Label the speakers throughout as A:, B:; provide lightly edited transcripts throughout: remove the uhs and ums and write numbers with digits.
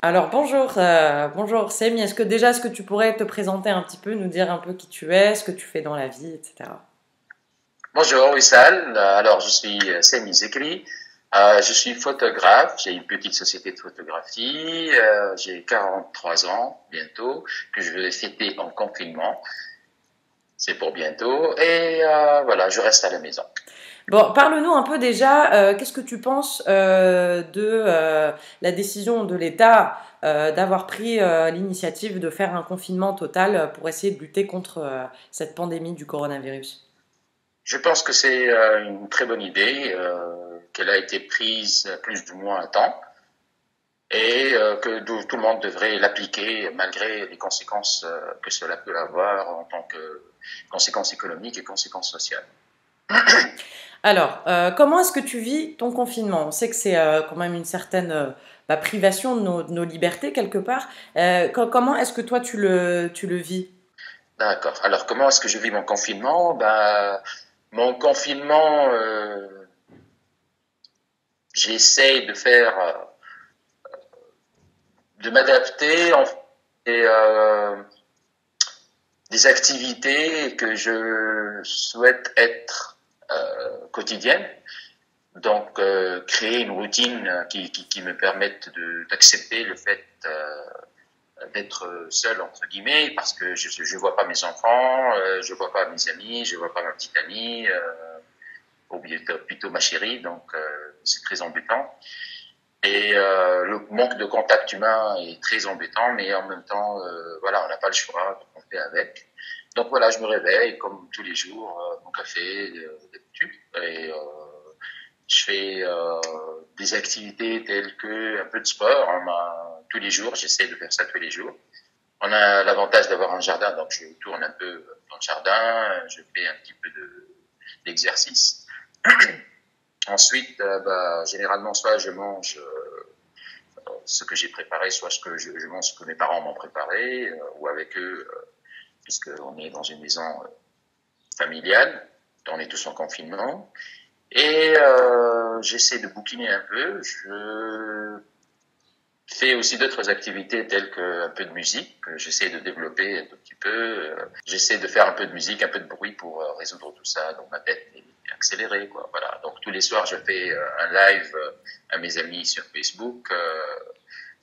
A: Alors bonjour Semi, est-ce que tu pourrais te présenter un petit peu, nous dire un peu qui tu es, ce que tu fais dans la vie, etc.
B: Bonjour Wissal, alors je suis Sami Zekri, je suis photographe, j'ai une petite société de photographie, j'ai 43 ans bientôt, que je vais fêter en confinement, c'est pour bientôt, et voilà, je reste à la maison.
A: Bon, parle-nous un peu déjà, qu'est-ce que tu penses de la décision de l'État d'avoir pris l'initiative de faire un confinement total pour essayer de lutter contre cette pandémie du coronavirus?
B: Je pense que c'est une très bonne idée, qu'elle a été prise plus ou moins à temps, et que tout le monde devrait l'appliquer malgré les conséquences que cela peut avoir en tant que conséquences économiques et conséquences sociales.
A: Alors, comment est-ce que tu vis ton confinement? On sait que c'est quand même une certaine privation de nos libertés quelque part. Comment est-ce que toi tu le vis?
B: D'accord. Alors, comment est-ce que je vis mon confinement? Ben, mon confinement, j'essaye de faire, de m'adapter et, des activités que je souhaite être quotidiennes. Donc, créer une routine qui me permette d'accepter le fait d'être seul entre guillemets parce que je vois pas mes enfants, je vois pas mes amis, je vois pas ma petite amie, ou bien plutôt ma chérie, donc c'est très embêtant. Et le manque de contact humain est très embêtant, mais en même temps, voilà, on n'a pas le choix, donc on fait avec. Donc voilà, je me réveille comme tous les jours, mon café d'habitude, et je fais des activités telles que un peu de sport, hein, tous les jours, j'essaie de faire ça tous les jours. On a l'avantage d'avoir un jardin, donc je tourne un peu dans le jardin, je fais un petit peu d'exercice. Ensuite, généralement, soit je mange ce que j'ai préparé, soit je mange ce que mes parents m'ont préparé, ou avec eux, puisqu'on est dans une maison familiale, on est tous en confinement. Et j'essaie de bouquiner un peu. Je fais aussi d'autres activités telles que un peu de musique, que j'essaie de développer un tout petit peu. J'essaie de faire un peu de musique, un peu de bruit pour résoudre tout ça dans ma tête et accélérer, quoi. Voilà. Donc tous les soirs, je fais un live à mes amis sur Facebook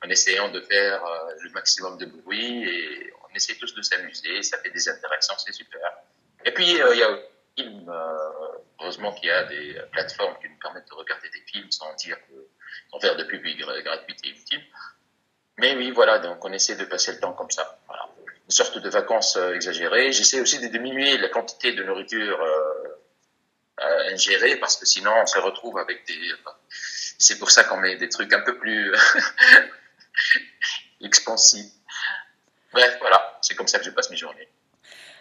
B: en essayant de faire le maximum de bruit et on essaie tous de s'amuser. Ça fait des interactions, c'est super. Et puis il y a films, heureusement qu'il y a des plateformes qui nous permettent de regarder des films sans faire de pub gratuite et inutile. Mais oui, voilà, donc on essaie de passer le temps comme ça. Voilà. Une sorte de vacances exagérées. J'essaie aussi de diminuer la quantité de nourriture ingérée parce que sinon on se retrouve avec des. C'est pour ça qu'on met des trucs un peu plus expansifs. Bref, voilà, c'est comme ça que je passe mes journées.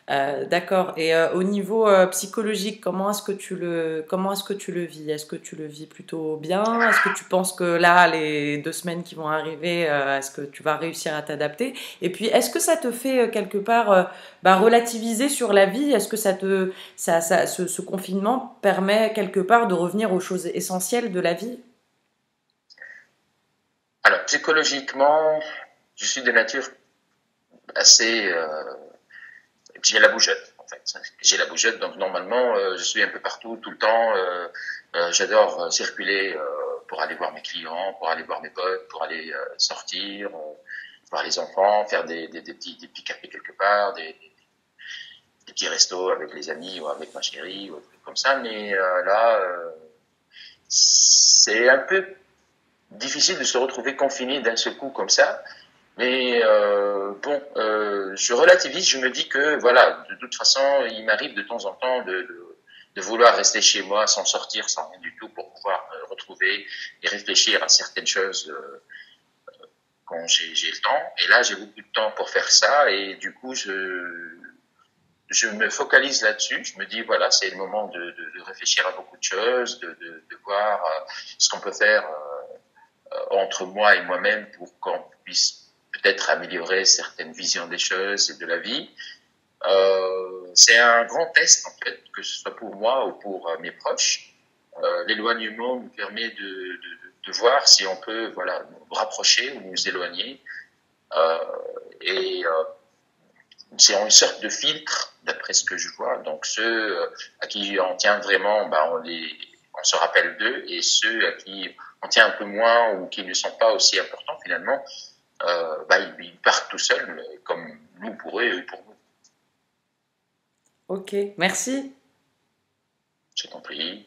A: D'accord. Et au niveau psychologique, comment est-ce que tu le vis? Est-ce que tu le vis plutôt bien? Est-ce que tu penses que là, les 2 semaines qui vont arriver, est-ce que tu vas réussir à t'adapter? Et puis, est-ce que ça te fait quelque part relativiser sur la vie? Est-ce que ce confinement permet quelque part de revenir aux choses essentielles de la vie?
B: Alors, psychologiquement, je suis de nature assez. J'ai la bougeotte, en fait. J'ai la bougeotte, donc normalement, je suis un peu partout, tout le temps. J'adore circuler pour aller voir mes clients, pour aller voir mes potes, pour aller sortir, voir les enfants, faire des petits cafés quelque part, des petits restos avec les amis ou avec ma chérie, ou des trucs comme ça. Mais là, c'est un peu difficile de se retrouver confiné d'un seul coup comme ça. Mais bon, je relativise, je me dis que voilà, de toute façon, il m'arrive de temps en temps de vouloir rester chez moi sans sortir, sans rien du tout, pour pouvoir me retrouver et réfléchir à certaines choses quand j'ai le temps. Et là, j'ai beaucoup de temps pour faire ça, et du coup, je me focalise là-dessus. Je me dis voilà, c'est le moment de réfléchir à beaucoup de choses, de voir ce qu'on peut faire entre moi et moi-même pour qu'on puisse peut-être améliorer certaines visions des choses et de la vie. C'est un grand test en fait, que ce soit pour moi ou pour mes proches. L'éloignement nous permet de voir si on peut voilà, nous rapprocher ou nous éloigner. Euh, et c'est une sorte de filtre, d'après ce que je vois. Donc ceux à qui on tient vraiment, on se rappelle d'eux, et ceux à qui on tient un peu moins ou qui ne sont pas aussi importants finalement, ils partent tout seuls, comme nous pour eux et eux pour nous.
A: Ok, merci.
B: J'ai compris.